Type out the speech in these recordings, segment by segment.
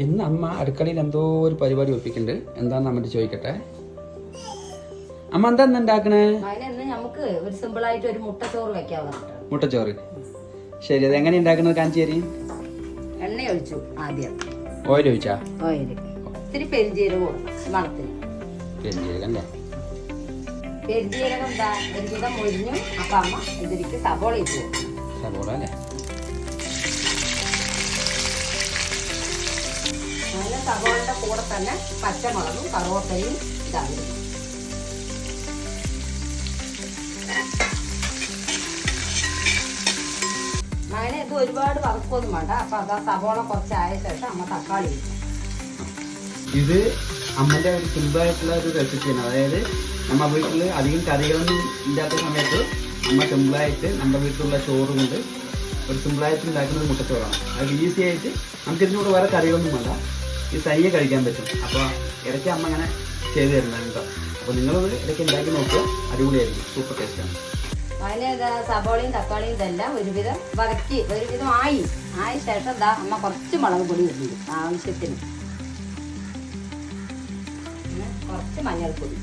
ഇന്ന് അമ്മ അടുക്കളയിൽ എന്തോ ഒരു പരിപാടി ഒപ്പിക്കുന്നുണ്ട്. എന്താന്ന് അമ്മ ചോദിക്കട്ടെ. അമ്മ എന്താ ഉണ്ടാക്കണേ? നമുക്ക് ഒരു സിമ്പിൾ ആയിട്ട് ഒരു മുട്ടച്ചോറ് വെക്കാവുന്ന മുട്ടച്ചോറ്. ശരി, അത് എങ്ങനെ ഉണ്ടാക്കുന്നത് കാണിച്ചു തരീ. എണ്ണ ഒഴിച്ചു. ആദ്യം ഓയിൽ ഒഴിച്ചാ? ഓയില് ഇത്തിരി പെരിഞ്ജീരകവും മണത്തിന്. പെരിഞ്ജീരകം അല്ലേ? പെരിഞ്ജീരകം എന്താ ഒരുവിധം മൊരിഞ്ഞു. അപ്പൊ അമ്മ ഇതിലേക്ക് സബോള ഇട്ടു. സബോള അല്ലേ? നല്ല സബോളയുടെ കൂടെ തന്നെ പച്ചമുളകും കറുവപ്പലയും ഇതാകും. അങ്ങനെ ഇത് ഒരുപാട് വറുക്കൊന്നും വേണ്ട. അപ്പൊ അതാ സബോള കുറച്ചായ ശേഷം അമ്മ തക്കാളി ഇട്ടു. ഇത് അമ്മന്റെ ഒരു സിമ്പിളായിട്ടുള്ള ഒരു റെസിപ്പിയാണ്. അതായത് നമ്മുടെ വീട്ടിൽ അധികം കറികളൊന്നും ഇല്ലാത്ത സമയത്ത് അമ്മ സിമ്പിളായിട്ട് നമ്മുടെ വീട്ടിലുള്ള ചോറ് കൊണ്ട് ഒരു സിമ്പിളായിട്ട് ഉണ്ടാക്കുന്ന മുട്ടച്ചോറാണ്. അത് ഈസി ആയിട്ട് നമുക്ക് ഇതിനോട് വേറെ കറികളൊന്നും വേണ്ട, ഇത് തനിയെ കഴിക്കാൻ പറ്റും. അപ്പോൾ ഇടയ്ക്ക് അമ്മ അങ്ങനെ ചെയ്ത് തരുന്നതാണ് കേട്ടോ. അപ്പോൾ നിങ്ങളത് ഇടയ്ക്ക് ഉണ്ടാക്കി നോക്കുക, അടിപൊളിയായിരിക്കും, സൂപ്പർ ടേസ്റ്റാണ്. അതിന് സബോളയും തക്കാളിയും ഇതെല്ലാം ഒരുവിധം വരക്കി ഒരുവിധം ആയ ശേഷം ഇതാ അമ്മ കുറച്ച് മുളക് പൊടി ഇടുന്നുണ്ട് ആവശ്യത്തിന്. കുറച്ച് മഞ്ഞൾപ്പൊടി,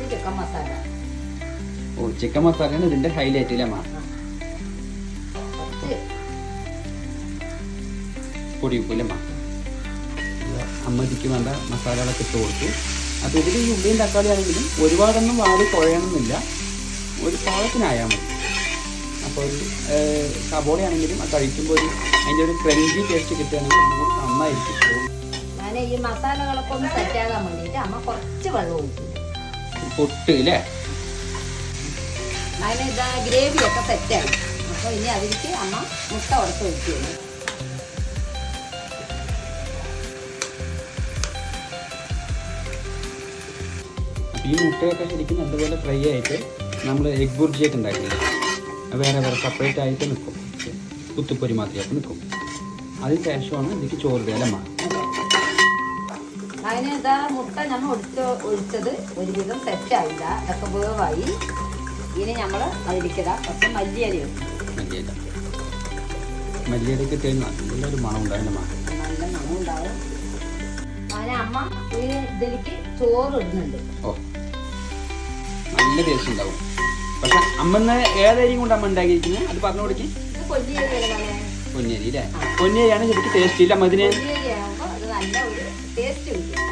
ചിക്കൻ മസാല. ഓ, ചിക്കൻ മസാലയാണ് ഇതിന്റെ ഹൈലൈറ്റ് അല്ലേ അമ്മ? കുറച്ച് പൊടി ഉപ്പില്ലമ്മ. അമ്മയ്ക്ക് വേണ്ട മസാലകളൊക്കെ ഇട്ട് കൊടുത്തു. അപ്പോൾ ഇതിൽ ഈ ഉള്ളിയും തക്കാളി ആണെങ്കിലും ഒരുപാടൊന്നും വാടി കുഴയണമെന്നില്ല, ഒരു പാകത്തിനായാൽ മതി. അപ്പോൾ ഒരു സബോളയാണെങ്കിലും അത് കഴിക്കുമ്പോൾ ഒരു അതിൻ്റെ ഒരു ക്രഞ്ചി ടേസ്റ്റ് കിട്ടുകയാണെങ്കിൽ ഒന്നുകൂടി നന്നായിരിക്കും. ഞാൻ ഈ മസാലകളൊക്കെ ഒന്ന് സെറ്റാകാൻ വേണ്ടിയിട്ട് അമ്മ കുറച്ച് വെള്ളം ഒഴിച്ചു. പൊട്ട് അല്ലേ? അതിന് ഇതാ ഗ്രേവിയൊക്കെ സെറ്റായി. അപ്പോൾ ഇനി അതിലേക്ക് അമ്മ മുട്ട ഉടച്ച് ഒഴിച്ചു. ഈ മുട്ടയൊക്കെ ശരിക്കും നല്ലപോലെ ഫ്രൈ ആയിട്ട് നമ്മൾ എഗ് ബുർജിയൊക്കെ ഉണ്ടാക്കില്ല, വേറെ വേറെ സെപ്പറേറ്റ് ആയിട്ട് നിൽക്കും, കുത്തുപ്പൊരി മാത്രമായിട്ട് നിൽക്കും. അതിന് ശേഷമാണ് ഇതിലേക്ക് ചോറ് അല്ലമ്മ? അതിന് ഇതാ മുട്ട നമ്മൾ ഒഴിച്ചത് ഒരുവിധം സെറ്റായില്ല, ഇതൊക്കെ വേവായി. ഇനി നമ്മൾ അതിലേക്കിതാ കുറച്ച് മല്ലിയില. മല്ലിയിലൊക്കെ ഇട്ട് നല്ലൊരു മണം ഉണ്ടാവില്ലമ്മ? നല്ല മണം ഉണ്ടാവും. അതിന് അമ്മ ഇതിലേക്ക് ചോറ് ഇടുന്നുണ്ട്. ഓ, നല്ല ടേസ്റ്റ് ഉണ്ടാവും. പക്ഷെ അമ്മന്ന് ഏതായിരിക്കും കൊണ്ട് അമ്മ ഉണ്ടാക്കിയിരിക്കുന്നത് അത് പറഞ്ഞു കൊടുക്കി. ഇത് പൊന്നിയരിയാണ്. പൊന്നിയരി അല്ലേ? പൊന്നിയരിയാണ് ശരിക്കും ടേസ്റ്റ് ഇല്ല അമ്മ ഇതിന്. പൊന്നിയരിയാകുമ്പോൾ അത് നല്ല ഒരു ടേസ്റ്റ് കിട്ടും.